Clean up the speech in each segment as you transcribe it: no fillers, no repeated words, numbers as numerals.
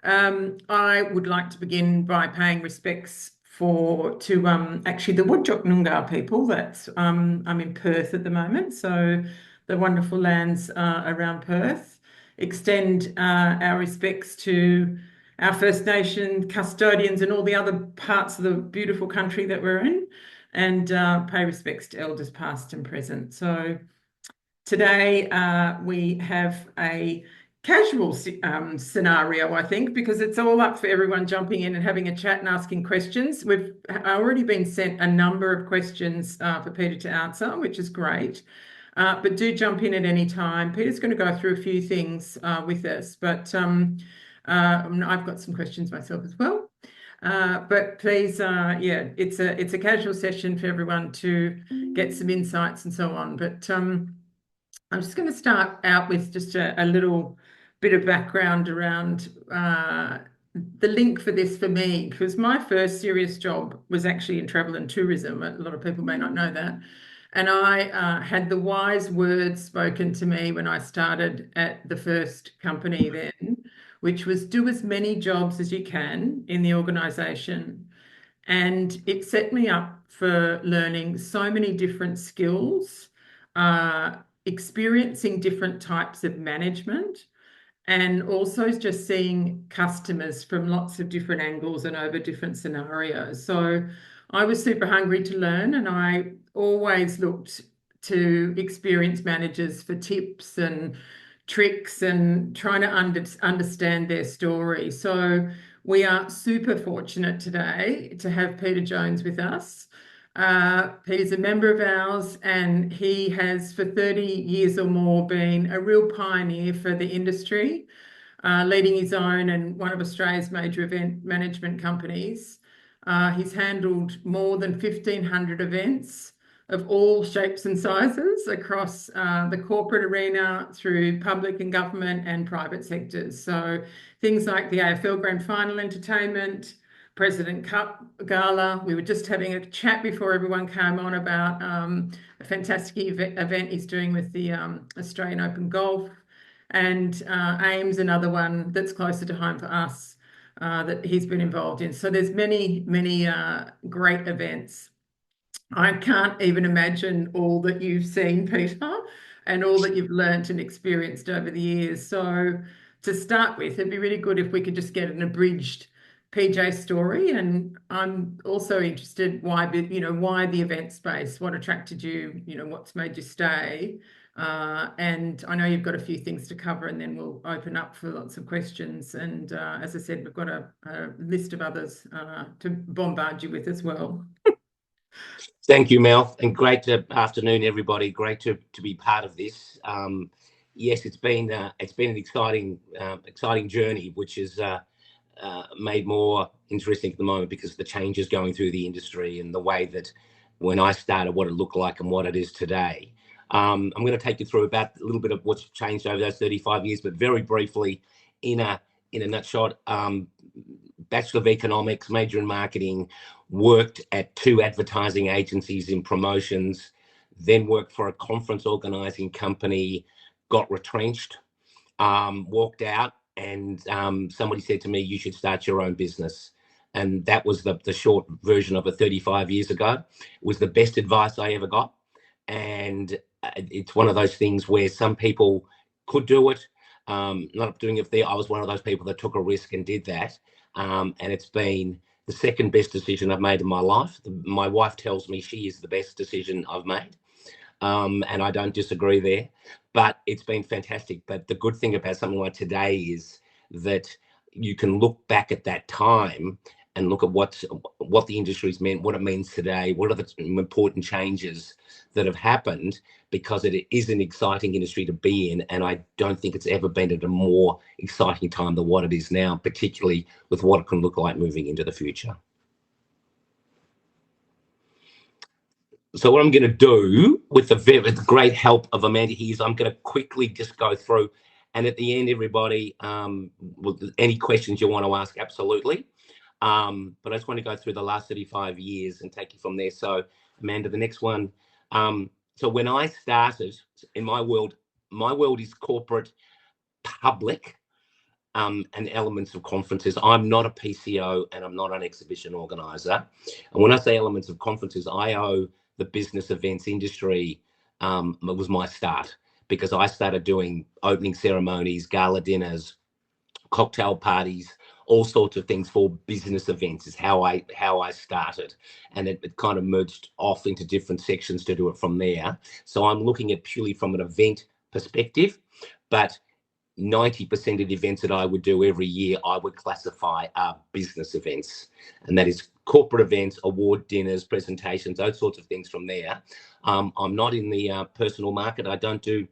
I would like to begin by paying respects to actually the Whadjuk Noongar people. I'm in Perth at the moment, so the wonderful lands around Perth. Extend our respects to our First Nation custodians and all the other parts of the beautiful country that we're in, and pay respects to elders past and present. So today we have a casual scenario, I think, because it's all up for everyone jumping in and having a chat and asking questions. We've already been sent a number of questions for Peter to answer, which is great. But do jump in at any time. Peter's going to go through a few things with us, but I've got some questions myself as well. But please, yeah, it's a casual session for everyone to get some insights and so on. But I'm just going to start out with just a little bit of background around the link for this for me, because my first serious job was actually in travel and tourism. A lot of people may not know that. And I had the wise words spoken to me when I started at the first company then, which was do as many jobs as you can in the organisation. And it set me up for learning so many different skills, experiencing different types of management, and also just seeing customers from lots of different angles and over different scenarios. So I was super hungry to learn, and I always looked to experienced managers for tips and tricks and trying to understand their story. So we are super fortunate today to have Peter Jones with us. Peter's a member of ours, and he has for 30 years or more been a real pioneer for the industry, leading his own and one of Australia's major event management companies. He's handled more than 1,500 events of all shapes and sizes across the corporate arena through public and government and private sectors. So things like the AFL Grand Final entertainment, President Cup Gala. We were just having a chat before everyone came on about a fantastic event he's doing with the Australian Open Golf. And AIM's another one that's closer to home for us that he's been involved in. So there's many, many great events. I can't even imagine all that you've seen, Peter, and all that you've learnt and experienced over the years. So to start with, it'd be really good if we could just get an abridged PJ story. And I'm also interested why the event space, what attracted you, what's made you stay. And I know you've got a few things to cover, and then we'll open up for lots of questions. And as I said, we've got a list of others to bombard you with as well. Thank you, Mel, and great afternoon, everybody. Great to be part of this. Yes, it's been an exciting journey, which is made more interesting at the moment because of the changes going through the industry and the way that when I started, what it looked like and what it is today. I'm going to take you through about a little bit of what's changed over those 35 years, but very briefly, in a nutshot. Bachelor of Economics, major in marketing, worked at 2 advertising agencies in promotions, then worked for a conference organizing company, got retrenched, walked out, and somebody said to me, you should start your own business. And that was the short version of it 35 years ago. It was the best advice I ever got. And it's one of those things where some people could do it, not doing it there. I was one of those people that took a risk and did that. And it's been the second best decision I've made in my life. My wife tells me she is the best decision I've made. And I don't disagree there, but it's been fantastic. But the good thing about something like today is that you can look back at that time and look at what the industry's meant, what it means today, what are the important changes that have happened, because it is an exciting industry to be in. And I don't think it's ever been at a more exciting time than what it is now, particularly with what it can look like moving into the future. So what I'm going to do with the great help of Amanda here is I'm going to quickly just go through. And at the end, everybody, any questions you want to ask, absolutely. But I just want to go through the last 35 years and take you from there. So Amanda, the next one. So when I started in my world is corporate public. and elements of conferences. I'm not a PCO and I'm not an exhibition organizer. And when I say elements of conferences, I owe the business events industry, was my start, because I started doing opening ceremonies, gala dinners, cocktail parties, all sorts of things for business events is how I started. And it kind of merged off into different sections to do it from there. So I'm looking at purely from an event perspective, but 90% of the events that I would do every year, I would classify are business events. And that is corporate events, award dinners, presentations, those sorts of things from there. I'm not in the personal market. I don't do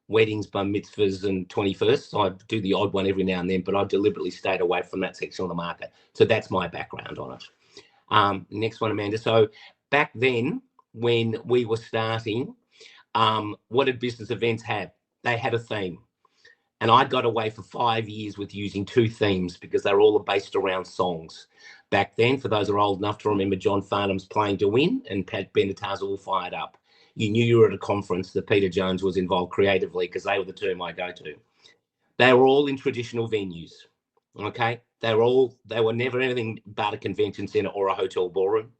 weddings, bar mitzvahs and 21st. So I do the odd one every now and then, but I deliberately stayed away from that section of the market. So that's my background on it. Next one, Amanda. So back then, when we were starting, what did business events have? They had a theme. And I got away for 5 years with using 2 themes because they were all based around songs. Back then, for those who are old enough to remember John Farnham's Playing to Win and Pat Benatar's All Fired Up, you knew you were at a conference that Peter Jones was involved creatively because they were the term I go to. They were all in traditional venues, okay? They were never anything but a convention centre or a hotel ballroom.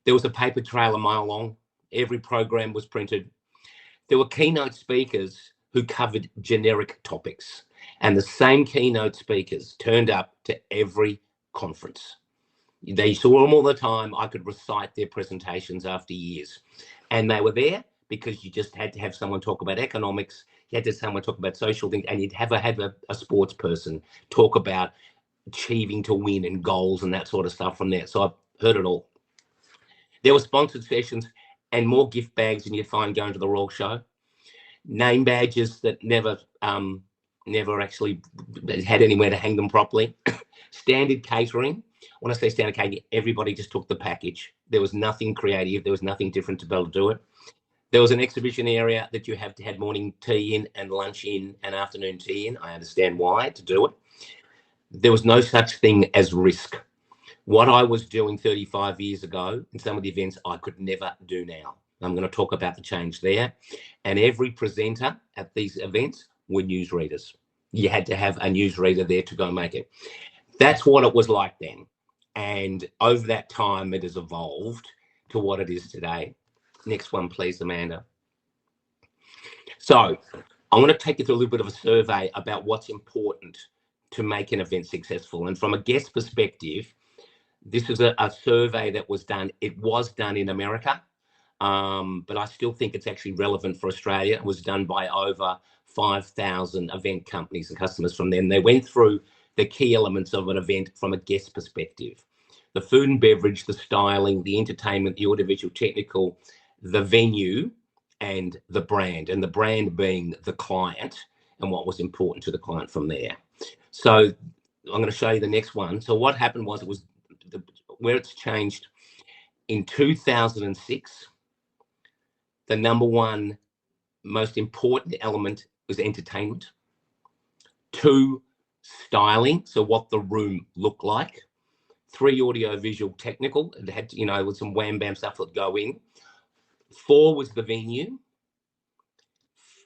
There was a paper trail a mile long. Every program was printed. There were keynote speakers who covered generic topics, and the same keynote speakers turned up to every conference. They saw them all the time. I could recite their presentations after years, and they were there because you just had to have someone talk about economics, you had to have someone talk about social things, and you'd have a sports person talk about achieving to win and goals and that sort of stuff from there. So I've heard it all. There were sponsored sessions and more gift bags than you'd find going to the Royal Show. Name badges that never actually had anywhere to hang them properly. Standard catering. When I say standard catering, everybody just took the package. There was nothing creative. There was nothing different to be able to do it. There was an exhibition area that you have to have morning tea in and lunch in and afternoon tea in. I understand why to do it. There was no such thing as risk. What I was doing 35 years ago in some of the events, I could never do now. I'm going to talk about the change there. And every presenter at these events were newsreaders. You had to have a newsreader there to go make it. That's what it was like then. And over that time, it has evolved to what it is today. Next one, please, Amanda. So I want to take you through a little bit of a survey about what's important to make an event successful. And from a guest perspective, this is a survey that was done. It was done in America. But I still think it's actually relevant for Australia. It was done by over 5,000 event companies and customers from them. They went through the key elements of an event from a guest perspective. The food and beverage, the styling, the entertainment, the audiovisual, technical, the venue, and the brand. And the brand being the client and what was important to the client from there. So I'm going to show you the next one. So what happened was where it's changed in 2006. The number one most important element was entertainment. 2, styling, so what the room looked like. 3, audio visual technical, it had, with some wham bam stuff that go in. 4 was the venue.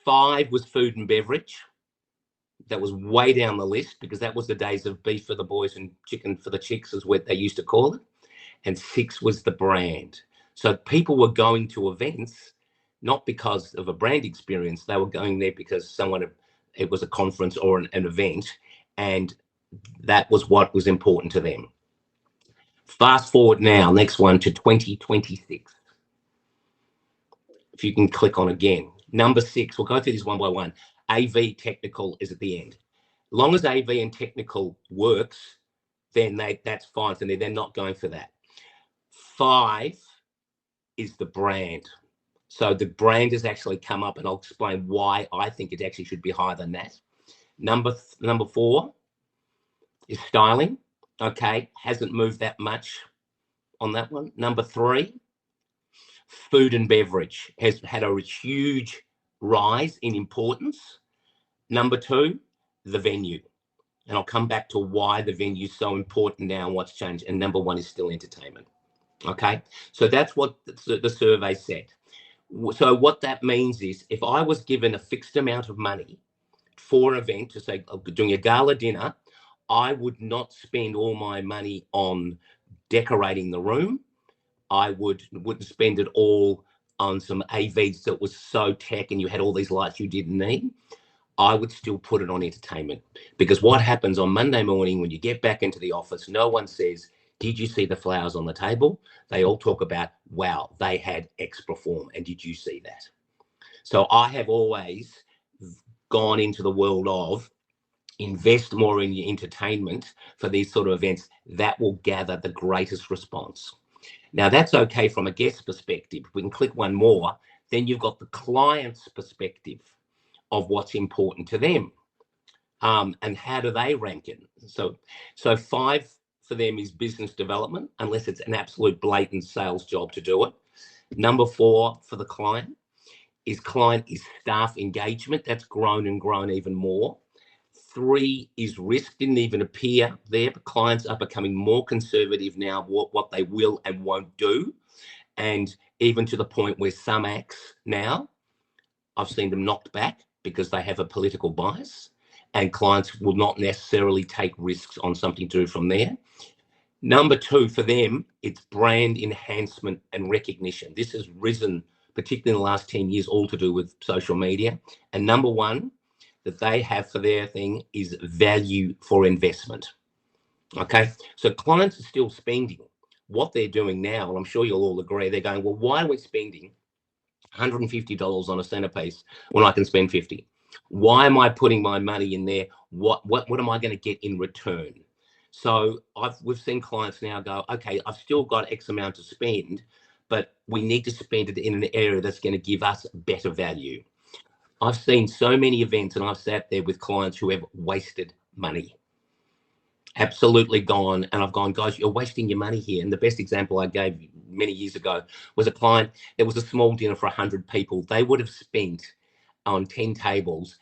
5 was food and beverage. That was way down the list because that was the days of beef for the boys and chicken for the chicks is what they used to call it. And 6 was the brand. So people were going to events not because of a brand experience. They were going there because it was a conference or an event, and that was what was important to them. Fast forward now, next one, to 2026. If you can click on again. Number 6, we'll go through this one by one. AV technical is at the end. As long as AV and technical works, then that's fine for them. They're not going for that. 5 is the brand. So the brand has actually come up, and I'll explain why I think it actually should be higher than that. Number 4 is styling. Okay, hasn't moved that much on that one. Number 3, food and beverage has had a huge rise in importance. Number 2, the venue. And I'll come back to why the venue is so important now and what's changed. And number 1 is still entertainment. Okay, so that's what the survey said. So what that means is if I was given a fixed amount of money for an event, to say doing a gala dinner I would not spend all my money on decorating the room. I wouldn't spend it all on some AVs that was so tech and you had all these lights you didn't need. I would still put it on entertainment, because what happens on Monday morning when you get back into the office, no one says, did you see the flowers on the table? They all talk about, wow, they had X perform, and did you see that? So I have always gone into the world of invest more in your entertainment for these sort of events. That will gather the greatest response. Now, that's okay from a guest perspective. We can click one more. Then you've got the client's perspective of what's important to them, and how do they rank it. So 5 for them is business development, unless it's an absolute blatant sales job to do it. Number 4 for the client is staff engagement. That's grown and grown even more. 3 is risk. Didn't even appear there, but clients are becoming more conservative now, what they will and won't do. And even to the point where some acts now, I've seen them knocked back because they have a political bias, and clients will not necessarily take risks on something to do from there. Number 2 for them, it's brand enhancement and recognition. This has risen, particularly in the last 10 years, all to do with social media. And number 1 that they have for their thing is value for investment. Okay, so clients are still spending. What they're doing now, and I'm sure you'll all agree, they're going, well, why are we spending $150 on a centerpiece when I can spend 50? Why am I putting my money in there? What am I going to get in return? So we've seen clients now go, okay, I've still got X amount to spend, but we need to spend it in an area that's going to give us better value. I've seen so many events, and I've sat there with clients who have wasted money. Absolutely gone. And I've gone, guys, you're wasting your money here. And the best example I gave many years ago was a client. There was a small dinner for 100 people. They would have spent on 10 tables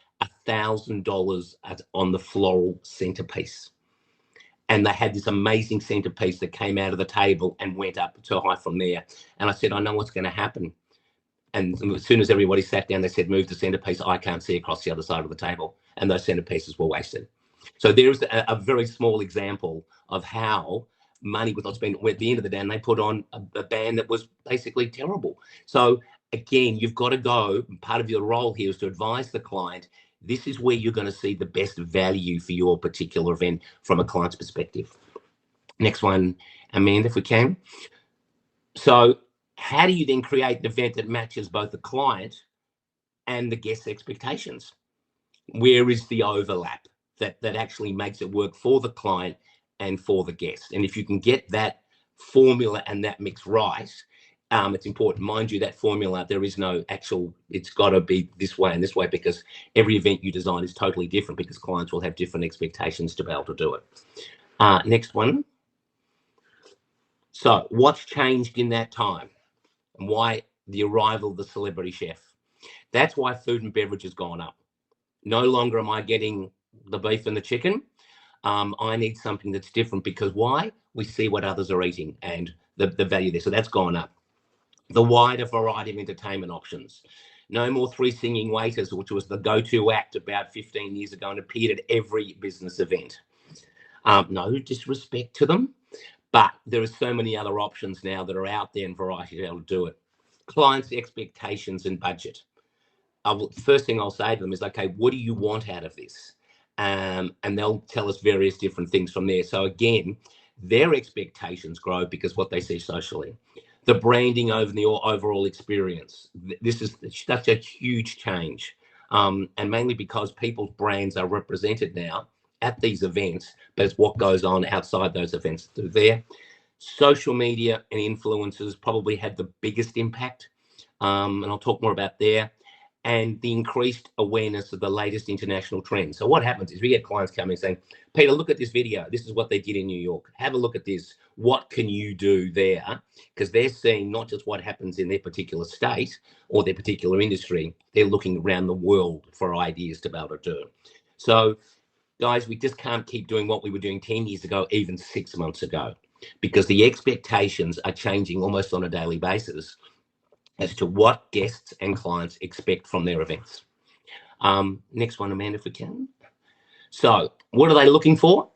$1,000 on the floral centerpiece. And they had this amazing centerpiece that came out of the table and went up so high from there. And I said, I know what's going to happen. And as soon as everybody sat down, they said, move the centerpiece. I can't see across the other side of the table. And those centerpieces were wasted. So there's a very small example of how money was not spent. At the end of the day, and they put on a band that was basically terrible. So again, you've got to go. Part of your role here is to advise the client. This is where you're going to see the best value for your particular event from a client's perspective. Next one, Amanda, if we can. So how do you then create an event that matches both the client and the guest's expectations? Where is the overlap that actually makes it work for the client and for the guest? And if you can get that formula and that mix right, it's important. Mind you, that formula, there is no actual, it's got to be this way and this way, because every event you design is totally different, because clients will have different expectations to be able to do it. Next one. So what's changed in that time, and why the arrival of the celebrity chef? That's why food and beverage has gone up. No longer am I getting the beef and the chicken. I need something that's different, because why? We see what others are eating and the value there. So that's gone up. The wider variety of entertainment options. No more 3 singing waiters, which was the go-to act about 15 years ago and appeared at every business event. No disrespect to them, but there are so many other options now that are out there in variety to be able to do it. Clients' expectations and budget. First thing I'll say to them is, okay, what do you want out of this? And they'll tell us various different things from there. So again, their expectations grow because what they see socially. The branding over the overall experience. This is such a huge change. And mainly because people's brands are represented now at these events, but it's what goes on outside those events through there. Social media and influencers probably had the biggest impact. And I'll talk more about there. And the increased awareness of the latest international trends. So what happens is we get clients coming saying, Peter, look at this video. This is what they did in New York. Have a look at this. What can you do there? Because they're seeing not just what happens in their particular state or their particular industry. They're looking around the world for ideas to be able to do. So, guys, we just can't keep doing what we were doing 10 years ago, even 6 months ago, because the expectations are changing almost on a daily basis as to what guests and clients expect from their events. Next one, Amanda, if we can. So what are they looking for?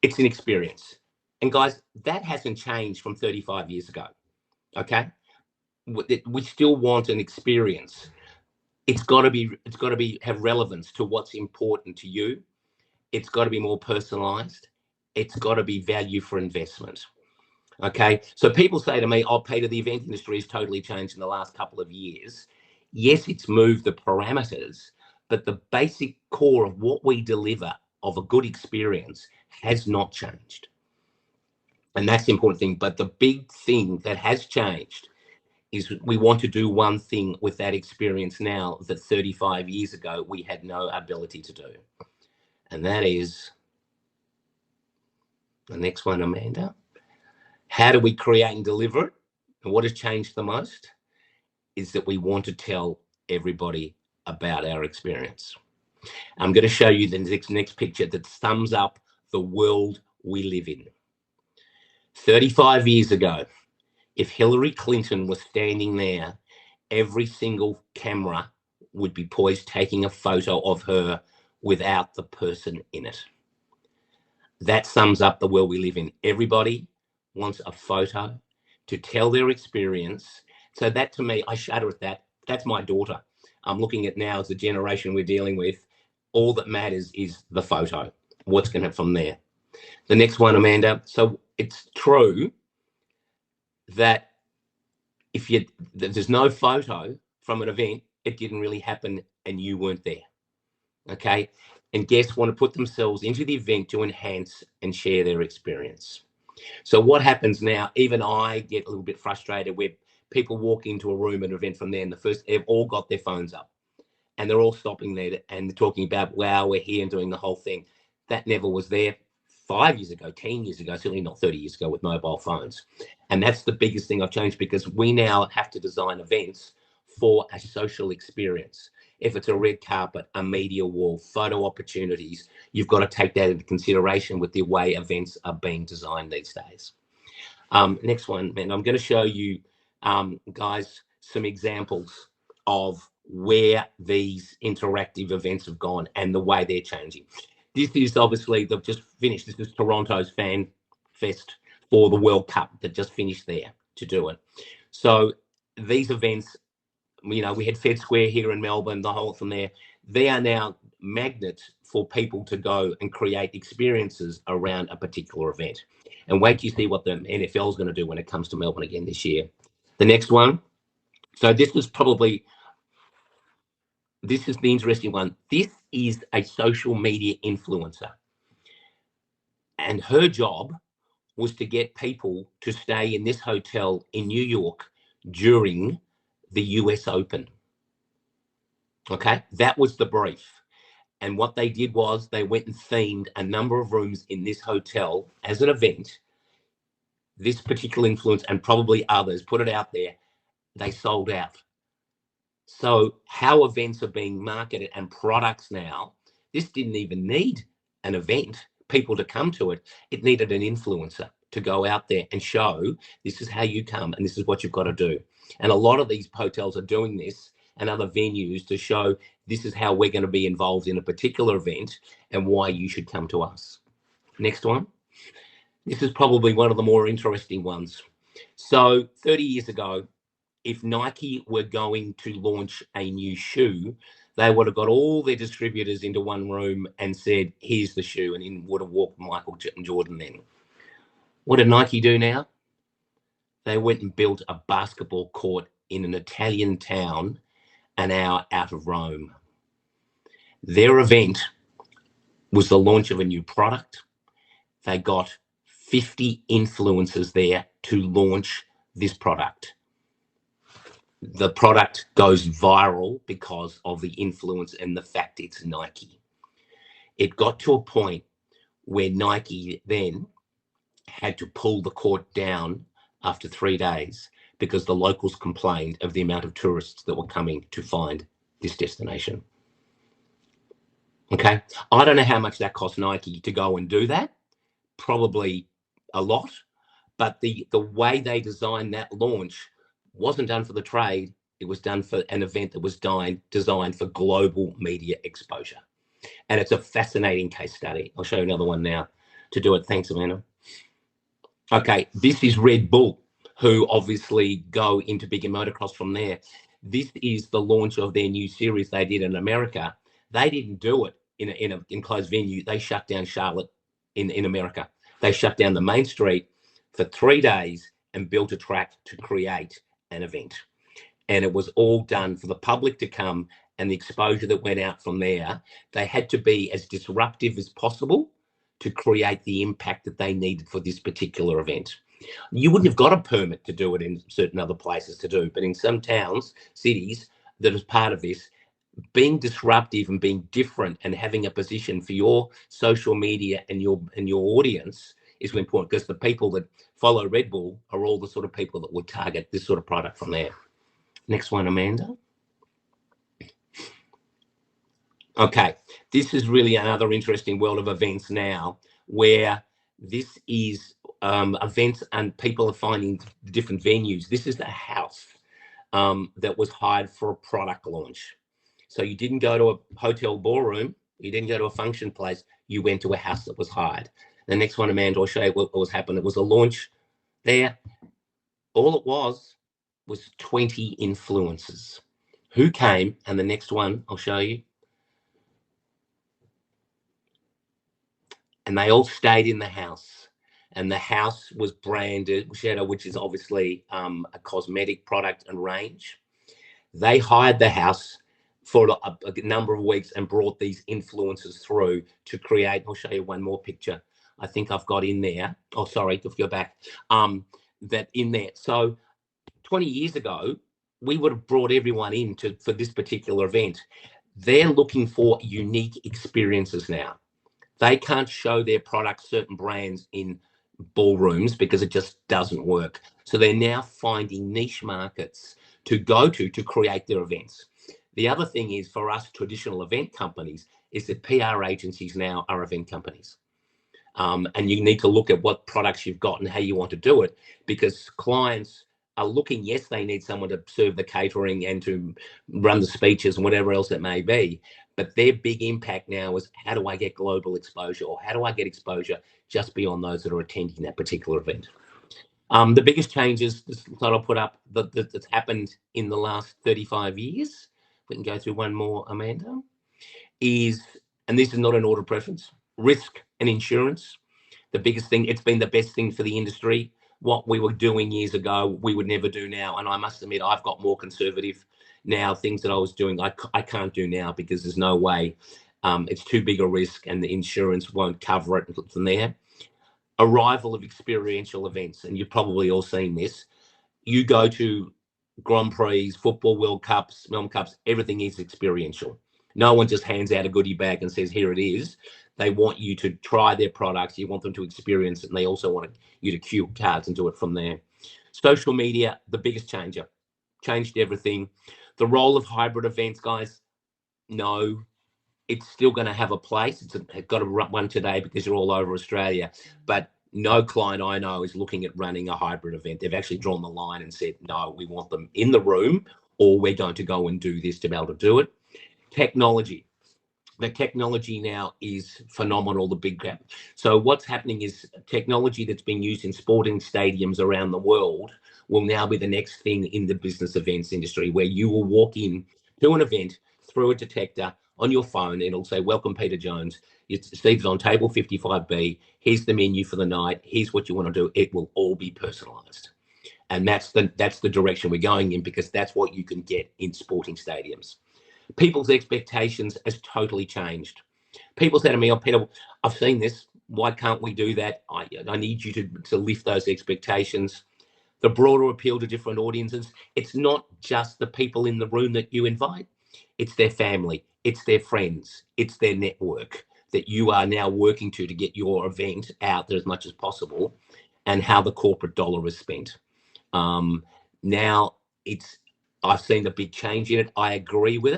It's an experience. And guys, that hasn't changed from 35 years ago. Okay. We still want an experience. It's got to be have relevance to what's important to you. It's got to be more personalized. It's got to be value for investment. Okay. So people say to me, oh, Peter, the event industry has totally changed in the last couple of years. Yes, it's moved the parameters, but the basic core of what we deliver of a good experience has not changed. And that's the important thing. But the big thing that has changed is we want to do one thing with that experience now that 35 years ago we had no ability to do. And that is the next one, Amanda. How do we create and deliver it? And what has changed the most is that we want to tell everybody about our experience. I'm going to show you the next picture that sums up the world we live in. 35 years ago, if Hillary Clinton was standing there, every single camera would be poised taking a photo of her without the person in it. That sums up the world we live in. Everybody wants a photo to tell their experience. So that, to me, I shudder at that. That's my daughter. I'm looking at now as the generation we're dealing with. All that matters is the photo. What's going to from there? The next one, Amanda. So it's true that if there's no photo from an event, it didn't really happen and you weren't there. Okay. And guests want to put themselves into the event to enhance and share their experience. So what happens now, even I get a little bit frustrated where people walk into a room at an event from there and they've all got their phones up and they're all stopping there and they're talking about, wow, we're here and doing the whole thing. That never was there 5 years ago, 10 years ago, certainly not 30 years ago with mobile phones. And that's the biggest thing I've changed, because we now have to design events for a social experience. If it's a red carpet, a media wall, photo opportunities, you've got to take that into consideration with the way events are being designed these days. Next one, and I'm going to show you, guys, some examples of where these interactive events have gone and the way they're changing. This is obviously, they've just finished, this is Toronto's Fan Fest for the World Cup that just finished there to do it. So these events, we had Fed Square here in Melbourne, the whole from there. They are now magnets for people to go and create experiences around a particular event. And wait till you see what the NFL is going to do when it comes to Melbourne again this year. The next one. So this is the interesting one. This is a social media influencer. And her job was to get people to stay in this hotel in New York during the US Open. Okay, that was the brief. And what they did was they went and themed a number of rooms in this hotel as an event. This particular influence, and probably others, put it out there. They sold out. So how events are being marketed and products now, this didn't even need an event, people to come to it. It needed an influencer to go out there and show this is how you come and this is what you've got to do. And a lot of these hotels are doing this and other venues to show this is how we're going to be involved in a particular event and why you should come to us. Next one. This is probably one of the more interesting ones. So 30 years ago, if Nike were going to launch a new shoe, they would have got all their distributors into one room and said, here's the shoe, and in would have walked Michael Jordan then. What did Nike do now? They went and built a basketball court in an Italian town an hour out of Rome. Their event was the launch of a new product. They got 50 influencers there to launch this product. The product goes viral because of the influence and the fact it's Nike. It got to a point where Nike then had to pull the court down after 3 days because the locals complained of the amount of tourists that were coming to find this destination. Okay, I don't know how much that cost Nike to go and do that. Probably a lot, but the way they designed that launch wasn't done for the trade. It was done for an event that was designed for global media exposure. And it's a fascinating case study. I'll show you another one now. to do it. Thanks, Amanda. Okay, this is Red Bull, who obviously go into bigger motocross from there. This is the launch of their new series they did in America. They didn't do it in a enclosed venue. They shut down Charlotte in America. They shut down the main street for 3 days and built a track to create an event. And it was all done for the public to come, and the exposure that went out from there. They had to be as disruptive as possible to create the impact that they needed for this particular event. You wouldn't have got a permit to do it in certain other places to do, but in some towns, cities, that is part of this, being disruptive and being different and having a position for your social media and your audience is important, because the people that follow Red Bull are all the sort of people that would target this sort of product from there. Next one, Amanda. Okay, this is really another interesting world of events now, where this is events and people are finding different venues. This is a house that was hired for a product launch. So you didn't go to a hotel ballroom, you didn't go to a function place, you went to a house that was hired. The next one, Amanda, I'll show you what was happening. It was a launch there. All it was 20 influencers who came, and the next one I'll show you. And they all stayed in the house, and the house was branded Shadow, which is obviously a cosmetic product and range. They hired the house for a number of weeks and brought these influencers through to create. I'll show you one more picture. I think I've got in there. Oh, sorry, if you go back, that in there. So 20 years ago, we would have brought everyone in for this particular event. They're looking for unique experiences now. They can't show their products, certain brands, in ballrooms because it just doesn't work. So they're now finding niche markets to go to create their events. The other thing is, for us traditional event companies, is that PR agencies now are event companies. And you need to look at what products you've got and how you want to do it, because clients are looking, yes, they need someone to serve the catering and to run the speeches and whatever else it may be. But their big impact now is, how do I get global exposure, or how do I get exposure just beyond those that are attending that particular event? The biggest changes that I'll put up that's happened in the last 35 years, we can go through one more, Amanda, is, and this is not an order preference, risk and insurance. The biggest thing, it's been the best thing for the industry. What we were doing years ago, we would never do now. And I must admit, I've got more conservative now. Things that I was doing, I can't do now, because there's no way. It's too big a risk, and the insurance won't cover it from there. Arrival of experiential events, and you've probably all seen this. You go to Grand Prix, football World Cups, Melbourne Cups, everything is experiential. No one just hands out a goodie bag and says, here it is. They want you to try their products. You want them to experience it, and they also want you to cue cards and do it from there. Social media, the biggest changer, changed everything. The role of hybrid events, guys, no, it's still going to have a place. It's got a one today because you're all over Australia, but no client I know is looking at running a hybrid event. They've actually drawn the line and said, no, we want them in the room, or we're going to go and do this to be able to do it. Technology. The technology now is phenomenal, the big gap. So what's happening is technology that's been used in sporting stadiums around the world will now be the next thing in the business events industry, where you will walk in to an event through a detector on your phone, and it'll say, welcome, Peter Jones. Steve's on table 55B. Here's the menu for the night. Here's what you want to do. It will all be personalized. And that's the direction we're going in, because that's what you can get in sporting stadiums. People's expectations has totally changed. People say to me, oh, Peter, I've seen this. Why can't we do that? I need you to lift those expectations. The broader appeal to different audiences. It's not just the people in the room that you invite. It's their family. It's their friends. It's their network that you are now working to get your event out there as much as possible, and how the corporate dollar is spent. Now I've seen a big change in it. I agree with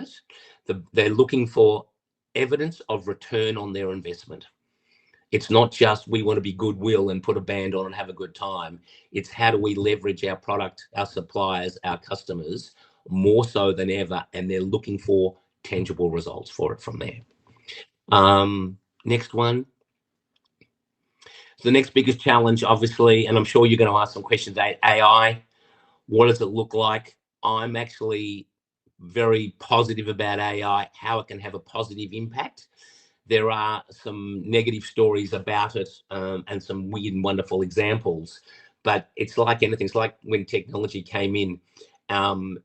it. They're looking for evidence of return on their investment. It's not just, we want to be goodwill and put a band on and have a good time. It's, how do we leverage our product, our suppliers, our customers more so than ever, and they're looking for tangible results for it from there. Next one. the next biggest challenge, obviously, and I'm sure you're going to ask some questions, AI. What does it look like? I'm actually very positive about AI, how it can have a positive impact. There are some negative stories about it, and some weird and wonderful examples. But it's like anything. It's like when technology came in.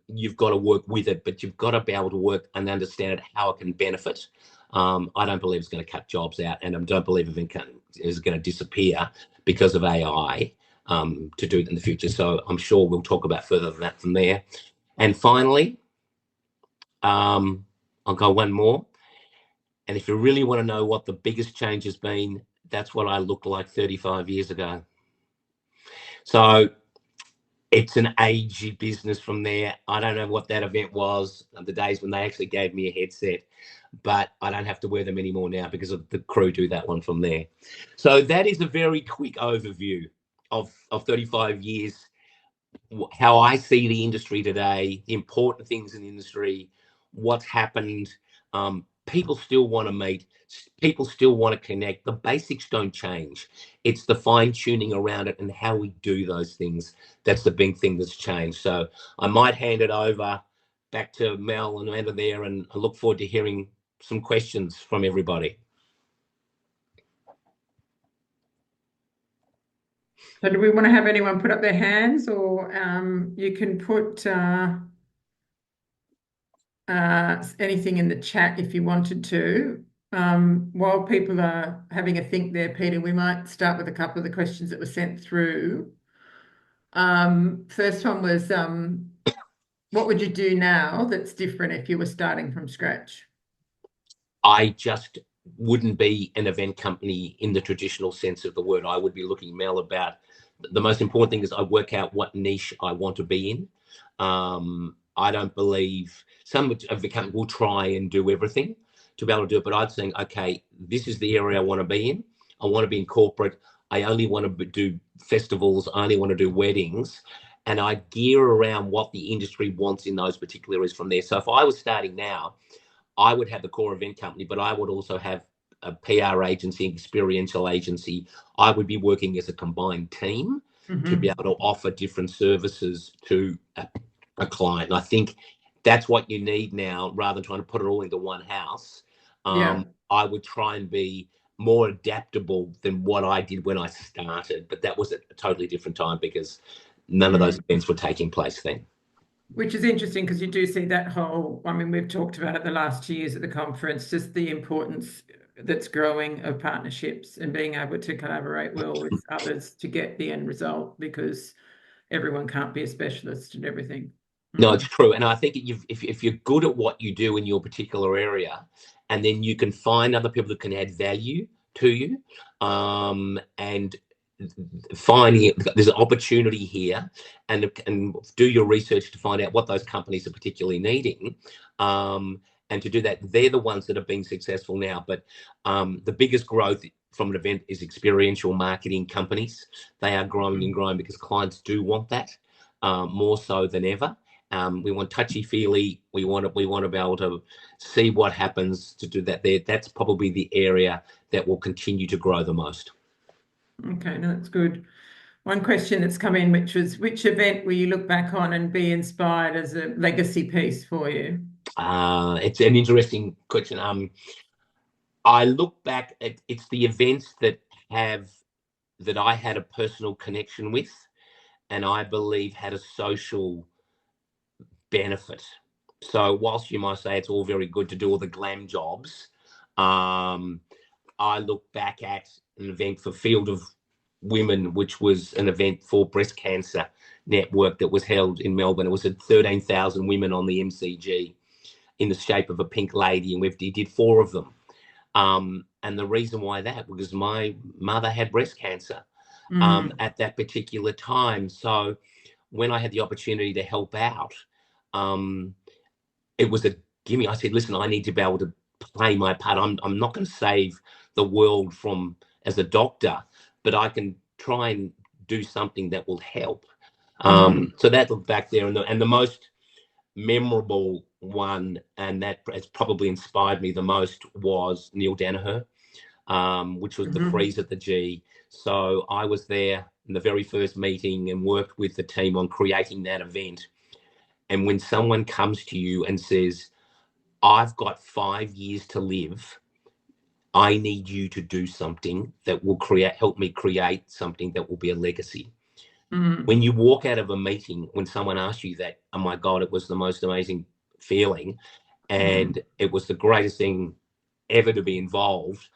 You've got to work with it, but you've got to be able to work and understand it, how it can benefit. I don't believe it's going to cut jobs out, and I don't believe it is going to disappear because of AI, to do it in the future. So I'm sure we'll talk about further than that from there. And finally, I'll go one more. And if you really want to know what the biggest change has been, that's what I looked like 35 years ago. So it's an agey business from there. I don't know what that event was, the days when they actually gave me a headset, but I don't have to wear them anymore now because of the crew do that one from there. So that is a very quick overview of 35 years, how I see the industry today, the important things in the industry, what's happened. People still want to meet, people still want to connect. The basics don't change. It's the fine tuning around it and how we do those things. That's the big thing that's changed. So I might hand it over back to Mel and Amanda there, and I look forward to hearing some questions from everybody. So do we want to have anyone put up their hands, or you can put anything in the chat if you wanted to. While people are having a think there, Peter, we might start with a couple of the questions that were sent through. First one was, what would you do now that's different if you were starting from scratch? I just wouldn't be an event company in the traditional sense of the word. I would be looking, Mel, about the most important thing is I work out what niche I want to be in. I don't believe some of the company will try and do everything to be able to do it, but I'd think, okay, this is the area I want to be in. I want to be in corporate. I only want to do festivals. I only want to do weddings. And I gear around what the industry wants in those particular areas from there. So if I was starting now, I would have the core event company, but I would also have a PR agency, experiential agency. I would be working as a combined team to be able to offer different services to a client. And I think that's what you need now, rather than trying to put it all into one house. I would try and be more adaptable than what I did when I started, but that was at a totally different time because none of those events were taking place then. Which is interesting because you do see that whole, I mean, we've talked about it the last 2 years at the conference, just the importance that's growing of partnerships and being able to collaborate well with others to get the end result, because everyone can't be a specialist in everything. No, it's true. And I think if you're good at what you do in your particular area, and then you can find other people that can add value to you, and finding there's an opportunity here, and do your research to find out what those companies are particularly needing, and to do that, they're the ones that have been successful now. But the biggest growth from an event is experiential marketing companies. They are growing and growing because clients do want that, more so than ever. We want touchy-feely. We want to be able to see what happens to do that there. That's probably the area that will continue to grow the most. Okay, no, that's good. One question that's come in, which was, which event will you look back on and be inspired as a legacy piece for you? It's an interesting question. I look back at it's the events that I had a personal connection with, and I believe had a social benefit. So whilst you might say it's all very good to do all the glam jobs, I look back at an event for Field of Women, which was an event for breast cancer network that was held in Melbourne. It was at 13,000 women on the MCG in the shape of a pink lady, and we did 4 of them. And the reason why that, because my mother had breast cancer at that particular time. So when I had the opportunity to help out, it was a gimme. I said, listen, I need to be able to play my part. I'm not going to save the world from as a doctor, but I can try and do something that will help. So that look back there, and the most memorable one, and that has probably inspired me the most, was Neil Danaher, which was the Freeze at the G. So I was there in the very first meeting and worked with the team on creating that event. And when someone comes to you and says, I've got 5 years to live, I need you to do something that will help me create something that will be a legacy. When you walk out of a meeting, when someone asks you that, oh my God, it was the most amazing feeling. And it was the greatest thing ever to be involved,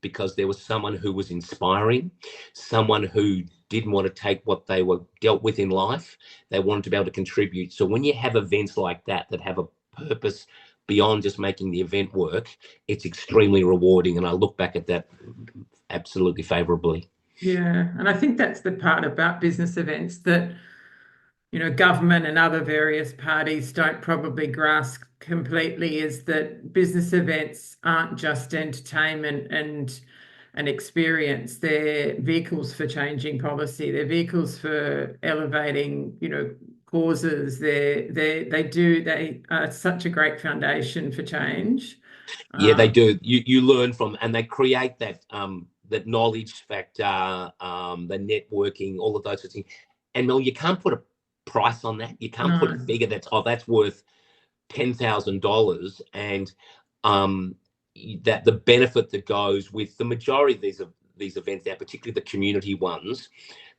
because there was someone who was inspiring, someone who didn't want to take what they were dealt with in life. They wanted to be able to contribute. So when you have events like that have a purpose beyond just making the event work, it's extremely rewarding. And I look back at that absolutely favorably. Yeah, and I think that's the part about business events that, government and other various parties don't probably grasp completely, is that business events aren't just entertainment and an experience. They're vehicles for changing policy. They're vehicles for elevating, causes. They are such a great foundation for change. Yeah, they do. You learn from, and they create that that knowledge factor, the networking, all of those sorts of things. And Mel, you can't put a price on that. You can't put a figure that's worth $10,000, and that the benefit that goes with the majority of these events, now particularly the community ones,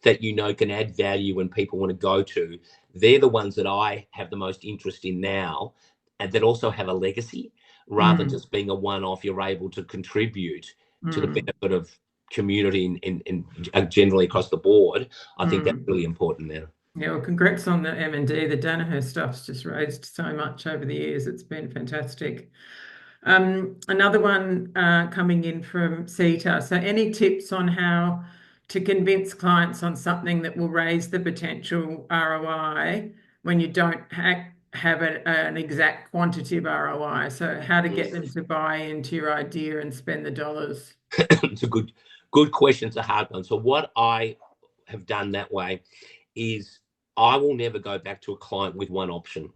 that can add value and people want to go to. They're the ones that I have the most interest in now, and that also have a legacy, rather than just being a one-off. You're able to contribute to the benefit of community in generally across the board. I think that's really important now. Yeah, well, congrats on the M&D. The Danaher stuff's just raised so much over the years. It's been fantastic. Another one coming in from Sita. So any tips on how to convince clients on something that will raise the potential ROI when you don't have an exact quantitative ROI? So how to get them to buy into your idea and spend the dollars? It's a good question. It's a hard one. So what I have done that way is I will never go back to a client with one option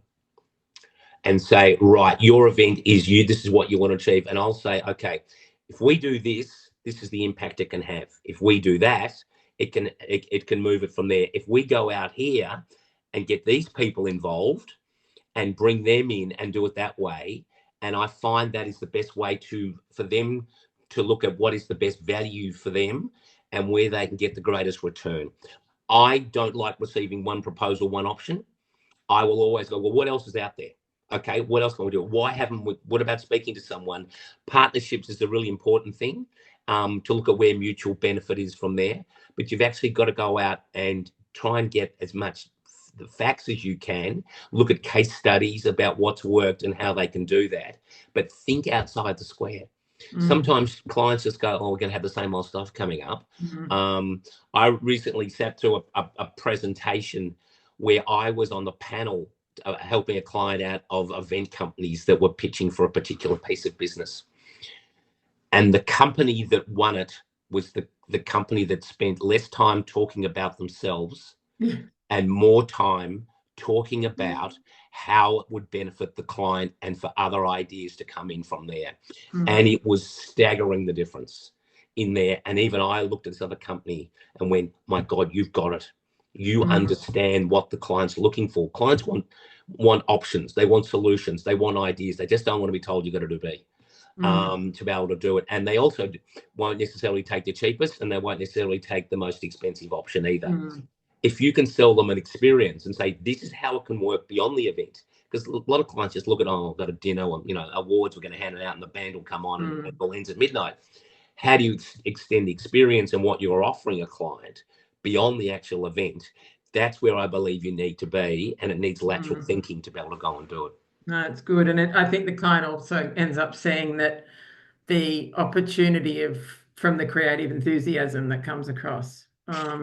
and say, right, your event is this is what you want to achieve. And I'll say, okay, if we do this, this is the impact it can have. If we do that, it can move it from there. If we go out here and get these people involved and bring them in and do it that way, and I find that is the best way for them to look at what is the best value for them and where they can get the greatest return. I don't like receiving one proposal, one option. I will always go, well, what else is out there? Okay, what else can we do? What about speaking to someone? Partnerships is a really important thing, to look at where mutual benefit is from there. But you've actually got to go out and try and get as much the facts as you can, look at case studies about what's worked and how they can do that, but think outside the square. Sometimes clients just go, oh, we're going to have the same old stuff coming up. I recently sat through a presentation where I was on the panel helping a client out of event companies that were pitching for a particular piece of business. And the company that won it was the company that spent less time talking about themselves and more time talking about how it would benefit the client and for other ideas to come in from there. And it was staggering, the difference in there. And even I looked at this other company and went, my God, you've got it. You understand what the client's looking for. Clients want options. They want solutions. They want ideas. They just don't want to be told you've got to do B. To be able to do it. And they also won't necessarily take the cheapest, and they won't necessarily take the most expensive option either. If you can sell them an experience and say, this is how it can work beyond the event, because a lot of clients just look at, oh, I've got a dinner, or, awards, we're going to hand it out and the band will come on and it all ends at midnight. How do you extend the experience and what you're offering a client beyond the actual event? That's where I believe you need to be, and it needs lateral thinking to be able to go and do it. No, it's good. And I think the client also ends up seeing that the opportunity from the creative enthusiasm that comes across.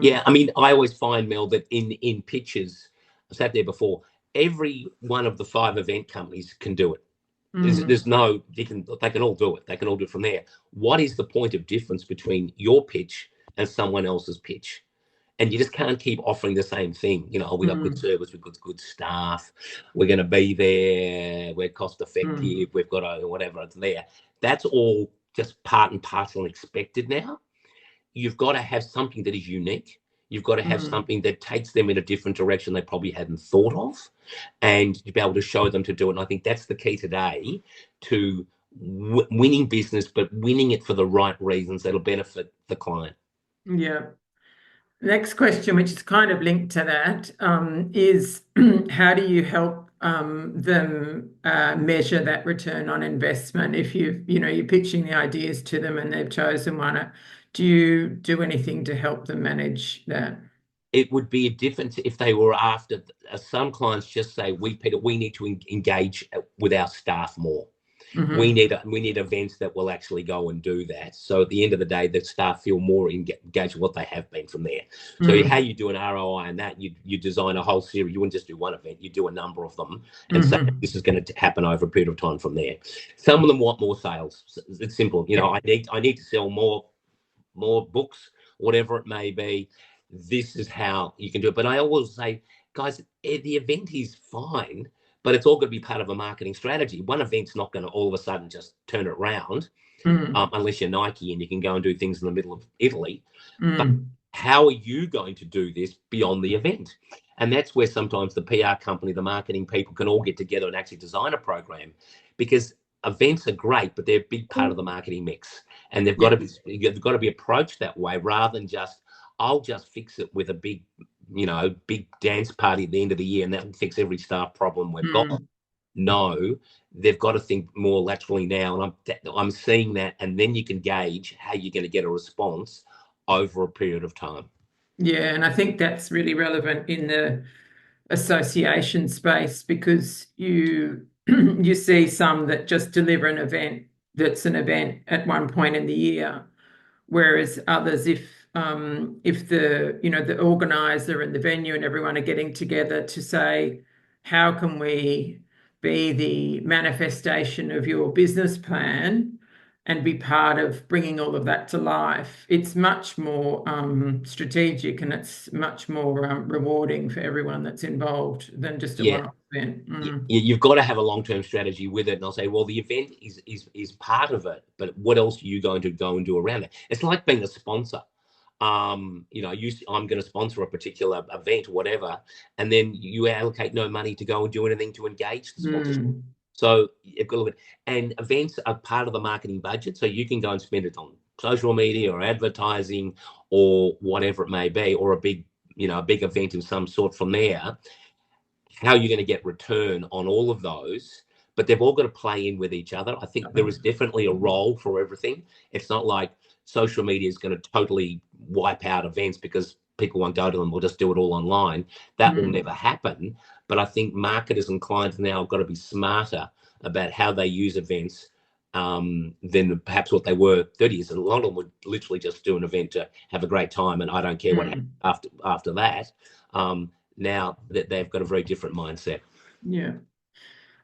Yeah, I mean, I always find, Mel, that in pitches, I sat there before, every one of the 5 event companies can do it. There's no, they can all do it. They can all do it from there. What is the point of difference between your pitch and someone else's pitch? And you just can't keep offering the same thing. We got good service, we've got good staff, we're going to be there, we're cost effective, we've got whatever, it's there. That's all just part and parcel and expected now. you've got to have something that is unique. You've got to have something that takes them in a different direction they probably hadn't thought of, and to be able to show them to do it. And I think that's the key today to winning business, but winning it for the right reasons that'll benefit the client. Yeah. Next question, which is kind of linked to that, is how do you help them measure that return on investment? If you're pitching the ideas to them and they've chosen one, do you do anything to help them manage that? It would be a difference if they were after. Some clients just say, Peter, we need to engage with our staff more. We need events that will actually go and do that. So at the end of the day, the staff feel more engaged with what they have been from there. So how you do an ROI on that, you design a whole series. You wouldn't just do one event, you do a number of them and say this is going to happen over a period of time from there. Some of them want more sales. It's simple. I need to sell more books, whatever it may be. This is how you can do it. But I always say, guys, the event is fine, but it's all going to be part of a marketing strategy. One event's not going to all of a sudden just turn it around, unless you're Nike and you can go and do things in the middle of Italy. But how are you going to do this beyond the event? And that's where sometimes the PR company, the marketing people can all get together and actually design a program, because events are great, but they're a big part of the marketing mix. And they've got to be approached that way, rather than just, I'll just fix it with a big dance party at the end of the year and that will fix every staff problem we've got. No, they've got to think more laterally now. And I'm seeing that. And then you can gauge how you're going to get a response over a period of time. Yeah. And I think that's really relevant in the association space, because you see some that just deliver an event that's an event at one point in the year, whereas others, if the organizer and the venue and everyone are getting together to say, how can we be the manifestation of your business plan and be part of bringing all of that to life, it's much more strategic, and it's much more rewarding for everyone that's involved than just a one-off event. You've got to have a long-term strategy with it. And I'll say, well, the event is part of it, but what else are you going to go and do around it? It's like being a sponsor. I'm going to sponsor a particular event, whatever, and then you allocate no money to go and do anything to engage the sponsorship. So you've got to look at, and events are part of the marketing budget, so you can go and spend it on social media or advertising or whatever it may be, or a big event of some sort from there. How you're going to get return on all of those, but they've all got to play in with each other. I think there is definitely a role for everything. It's not like social media is going to totally wipe out events because people won't go to them or just do it all online. That will never happen. But I think marketers and clients now have got to be smarter about how they use events than perhaps what they were 30 years. And a lot of them would literally just do an event to have a great time, and I don't care what happens after that. Now that they've got a very different mindset. Yeah.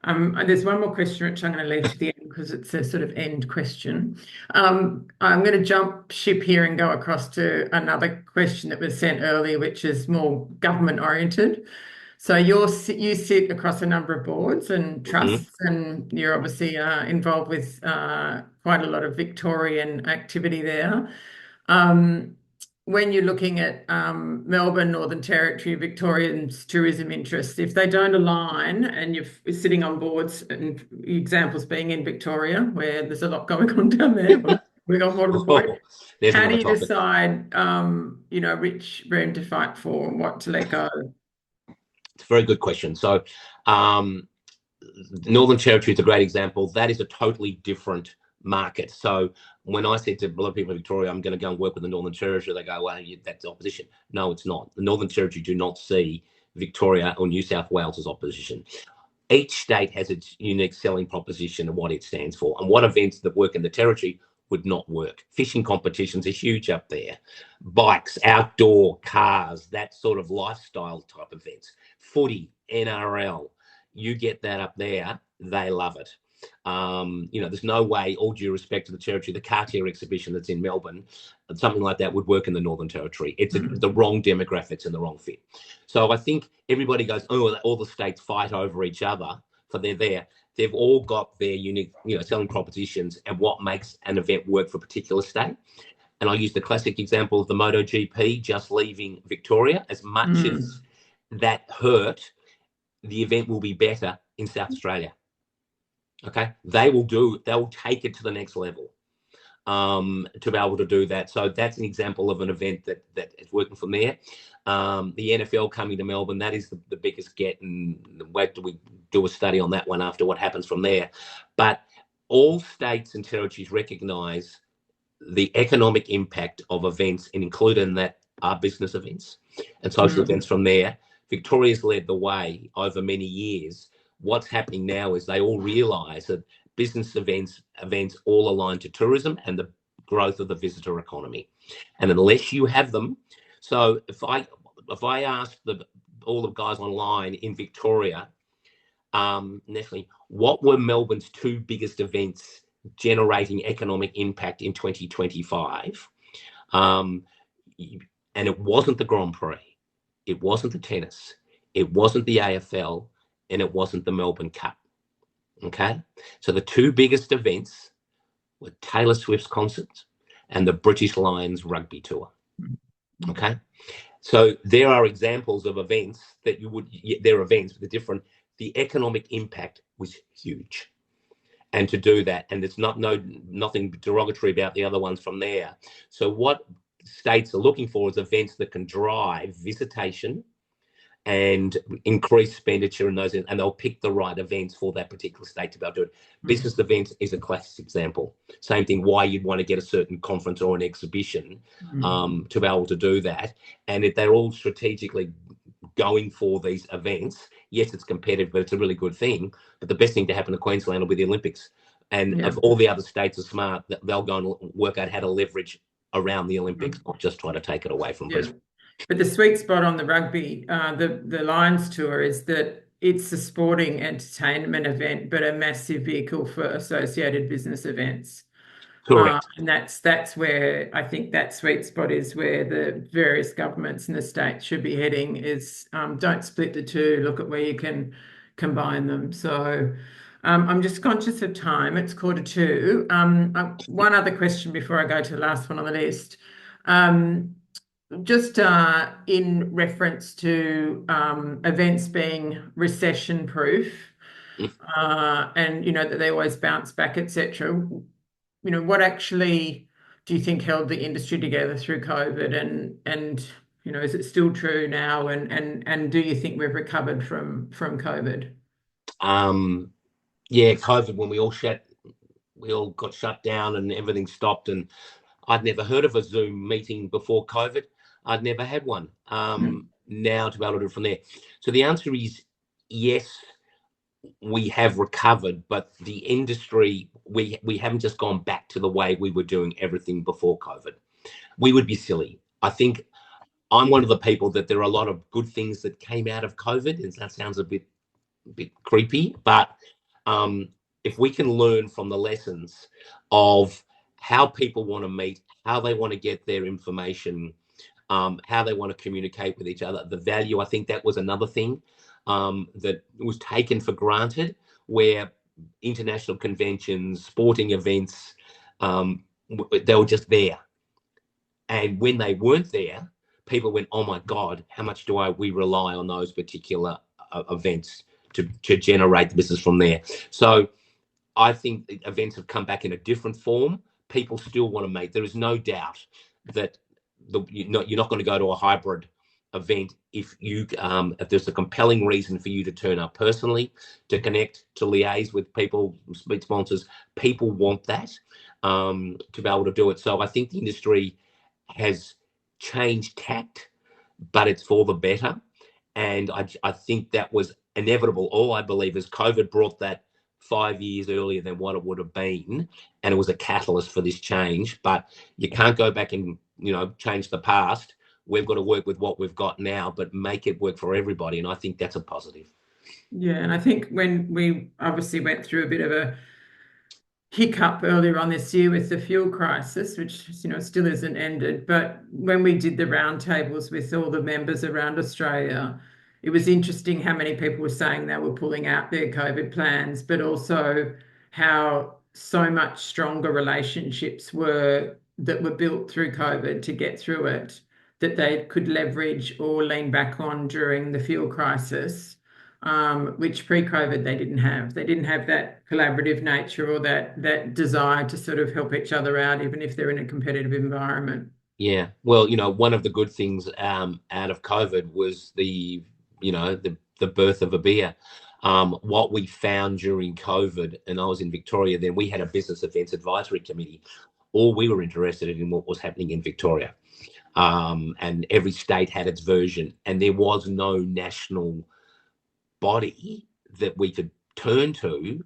There's one more question which I'm going to leave to the end because it's a sort of end question. I'm going to jump ship here and go across to another question that was sent earlier, which is more government oriented. So you sit across a number of boards and trusts, and you're obviously involved with quite a lot of Victorian activity there. When you're looking at Melbourne, Northern Territory, Victorians' tourism interests, if they don't align, and you're sitting on boards, and examples being in Victoria, where there's a lot going on down there, we got more to the point. How do you decide, which room to fight for and what to let go? It's a very good question. So Northern Territory is a great example. That is a totally different market. So when I said to a lot of people in Victoria, I'm going to go and work with the Northern Territory, they go, well, that's opposition. No, it's not. The Northern Territory do not see Victoria or New South Wales as opposition. Each state has its unique selling proposition and what it stands for, and what events that work in the Territory would not work. Fishing competitions are huge up there. Bikes, outdoor, cars, that sort of lifestyle type events. Footy, NRL, you get that up there, they love it. There's no way, all due respect to the Territory, the Cartier exhibition that's in Melbourne, something like that would work in the Northern Territory. It's the wrong demographics and the wrong fit. So I think everybody goes, oh, all the states fight over each other for they're there. They've all got their unique, selling propositions and what makes an event work for a particular state. And I use the classic example of the MotoGP just leaving Victoria. As much as that hurt, the event will be better in South Australia. Okay, they'll take it to the next level to be able to do that. So that's an example of an event that is working from there. The NFL coming to Melbourne, that is the biggest get, and wait till we do a study on that one after what happens from there. But all states and territories recognise the economic impact of events, and included in that are business events and social events from there. Victoria's led the way over many years. What's happening now is they all realise that business events all align to tourism and the growth of the visitor economy. And unless you have them, so if I ask all the guys online in Victoria, Nestle, what were Melbourne's two biggest events generating economic impact in 2025? And it wasn't the Grand Prix, it wasn't the tennis, it wasn't the AFL, and it wasn't the Melbourne Cup. Okay, so the two biggest events were Taylor Swift's concert and the British Lions rugby tour. Okay, so there are examples of events that they're events with a different, the economic impact was huge. And to do that, and it's nothing derogatory about the other ones from there. So what states are looking for is events that can drive visitation and increase expenditure in those, and they'll pick the right events for that particular state to be able to do it. Business events is a classic example. Same thing, why you'd want to get a certain conference or an exhibition to be able to do that. And if they're all strategically going for these events, yes, it's competitive, but it's a really good thing. But the best thing to happen to Queensland will be the Olympics. And if all the other states are smart, they'll go and work out how to leverage around the Olympics, not just try to take it away from Brisbane. But the sweet spot on the rugby, the Lions tour, is that it's a sporting entertainment event, but a massive vehicle for associated business events. Correct. And that's where I think that sweet spot is, where the various governments and the states should be heading, is don't split the two, look at where you can combine them. So I'm just conscious of time. It's 1:45. One other question before I go to the last one on the list. Just in reference to events being recession proof, and that they always bounce back, etc. What actually do you think held the industry together through COVID, and is it still true now, and do you think we've recovered from COVID? Yeah, COVID, when we all got shut down and everything stopped, and I'd never heard of a Zoom meeting before COVID. I'd never had one. Now to be able to do it from there. So the answer is yes, we have recovered, but the industry, we haven't just gone back to the way we were doing everything before COVID. We would be silly. I think I'm one of the people that there are a lot of good things that came out of COVID, and that sounds a bit creepy, but if we can learn from the lessons of how people want to meet, how they want to get their information, how they want to communicate with each other, the value, I think that was another thing that was taken for granted, where international conventions, sporting events, they were just there. And when they weren't there, people went, oh my God, how much do we rely on those particular events to generate the business from there? So I think events have come back in a different form. People still want to make, there is no doubt that you're not going to go to a hybrid event if there's a compelling reason for you to turn up personally, to connect, to liaise with people, speak sponsors. People want that to be able to do it. So I think the industry has changed tact, but it's for the better. And I think that was inevitable. All I believe is COVID brought that 5 years earlier than what it would have been, and it was a catalyst for this change. But you can't go back and change the past. We've got to work with what we've got now, but make it work for everybody, and I think that's a positive. Yeah, and I think when we obviously went through a bit of a hiccup earlier on this year with the fuel crisis, which still isn't ended, but when we did the roundtables with all the members around Australia, it was interesting how many people were saying they were pulling out their COVID plans, but also how so much stronger relationships were that were built through COVID to get through it that they could leverage or lean back on during the fuel crisis, which pre-COVID they didn't have. They didn't have that collaborative nature or that desire to sort of help each other out, even if they're in a competitive environment. Yeah. Well, one of the good things out of COVID was the birth of ABEA. What we found during COVID, and I was in Victoria then, we had a business events advisory committee. All we were interested in what was happening in Victoria. And every state had its version, and there was no national body that we could turn to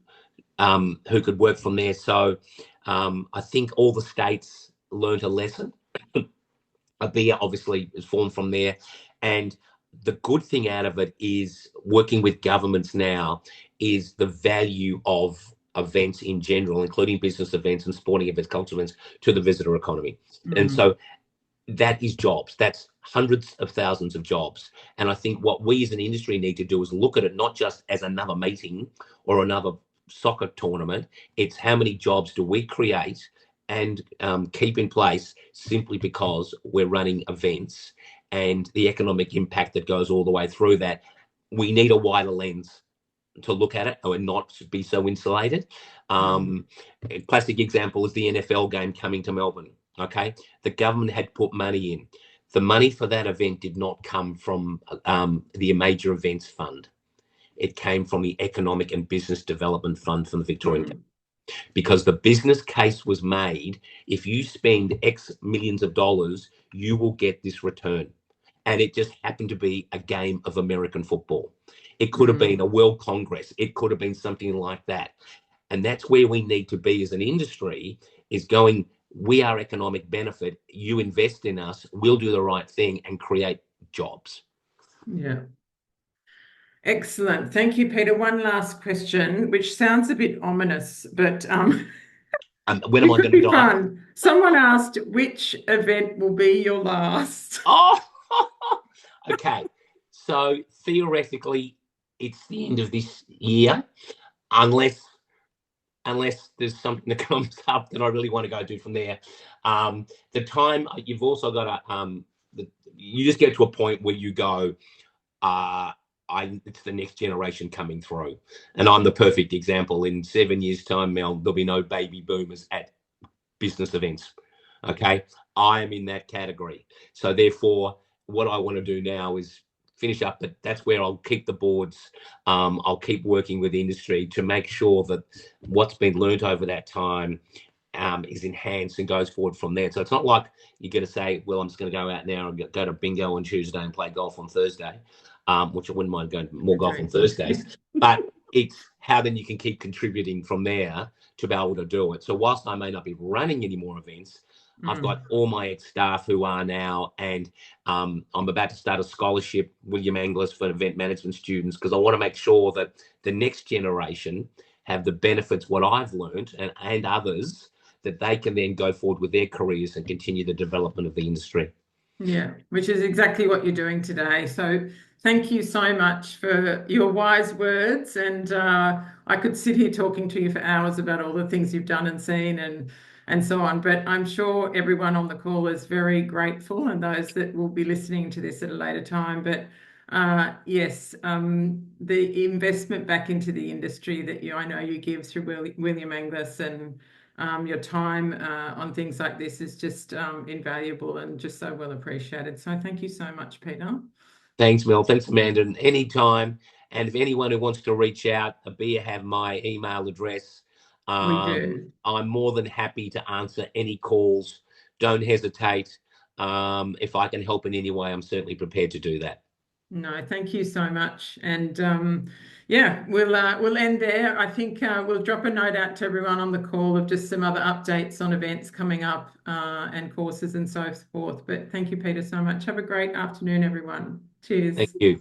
who could work from there. So I think all the states learned a lesson. ABEA obviously is formed from there. And the good thing out of it is working with governments now is the value of events in general, including business events and sporting events, cultural events, to the visitor economy. And so that is jobs. That's hundreds of thousands of jobs. And I think what we as an industry need to do is look at it not just as another meeting or another soccer tournament. It's how many jobs do we create and keep in place simply because we're running events, and the economic impact that goes all the way through that. We need a wider lens to look at it and not be so insulated. A classic example is the NFL game coming to Melbourne. Okay, the government had put money in. The money for that event did not come from the Major Events Fund. It came from the Economic and Business Development Fund from the Victorian government. Because the business case was made, if you spend X millions of dollars, you will get this return. And it just happened to be a game of American football. It could have been a World Congress. It could have been something like that. And that's where we need to be as an industry, is going, we are economic benefit. You invest in us, we'll do the right thing and create jobs. Yeah. Excellent. Thank you, Peter. One last question, which sounds a bit ominous, but when am I going to die? Fun. Someone asked, which event will be your last? Oh, okay. So theoretically, it's the end of this year, unless there's something that comes up that I really want to go do from there. The time you've also got to, you just get to a point where you go, it's the next generation coming through. And I'm the perfect example. In 7 years' time, Mel, there'll be no baby boomers at business events. Okay. I am in that category. So therefore, what I want to do now is finish up, but that's where I'll keep the boards. I'll keep working with the industry to make sure that what's been learned over that time is enhanced and goes forward from there. So it's not like you're going to say, well, I'm just going to go out now and go to bingo on Tuesday and play golf on Thursday, which I wouldn't mind going more golf on Thursdays. But it's how then you can keep contributing from there to be able to do it. So whilst I may not be running any more events, I've got all my ex-staff who are now, and I'm about to start a scholarship, William Angliss, for event management students, because I want to make sure that the next generation have the benefits, what I've learned, and others, that they can then go forward with their careers and continue the development of the industry. Yeah, which is exactly what you're doing today. So thank you so much for your wise words. And I could sit here talking to you for hours about all the things you've done and seen and so on. But I'm sure everyone on the call is very grateful, and those that will be listening to this at a later time. But yes, the investment back into the industry that I know you give through William Angliss, and your time on things like this is just invaluable and just so well appreciated. So thank you so much, Peter. Thanks, Mel. Thanks, Amanda. And anytime. And if anyone who wants to reach out, ABEA have my email address. We do. I'm more than happy to answer any calls. Don't hesitate. If I can help in any way, I'm certainly prepared to do that. No, thank you so much. And yeah, we'll end there. I think we'll drop a note out to everyone on the call of just some other updates on events coming up and courses and so forth. But thank you, Peter, so much. Have a great afternoon, everyone. Cheers. Thank you.